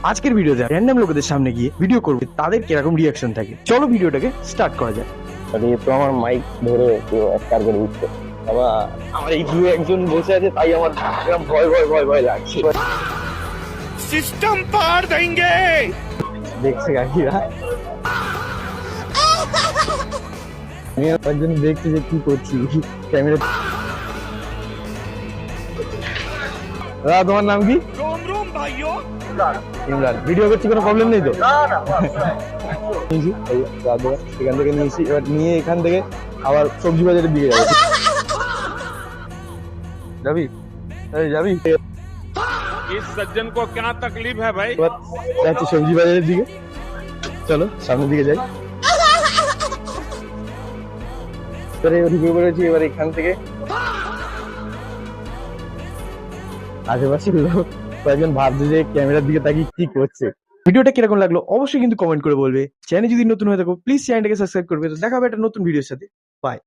আজকের ভিডিওতে র্যান্ডম লোকেদের সামনে গিয়ে ভিডিও করবে, তাদের কিরকম রিয়াকশন থাকে। চলো ভিডিওটাকে স্টার্ট করা যাক। আরে তো আমার মাইক ধরে কেউ একটার করে উঠছে। বাবা আমার এই দু একজন বসে আছে, তাই আমার এরকম ভয় ভয় ভয় ভয় লাগছে। सिस्टम पार देंगे। দেখছে কাকিরা, আমি একজন দেখছি যে কি করছি ক্যামেরা। দাদা তোমার নাম কি? रोम रोम भाइयों। ইমরান। ভিডিও করছি, কোনো প্রবলেম নেই তো? নিয়েছি, এই দাদা এখান থেকে নিয়েছি, এবার নিয়ে এখান থেকে আবার সবজি বাজারের দিকে যাবো। যাবি? এই যাবি? इस सज्जन को क्या तकलीफ है भाई? এবার যাচ্ছি সবজি বাজারের দিকে, চলো সামনের দিকে যাই। এবারে ঢুকে পড়েছি, এবার এখান থেকে আশেপাশে লোক কয়েকজন ভাবছে যে ক্যামেরার দিকে তাকিয়ে কি করছে। ভিডিওটা কিরকম লাগলো অবশ্যই কিন্তু কমেন্ট করে বলবে। চ্যানেল যদি নতুন হয়ে থাকো প্লিজ চ্যানেলটাকে সাবস্ক্রাইব করবে। তো দেখা হবে একটা নতুন ভিডিওর সাথে। বাই।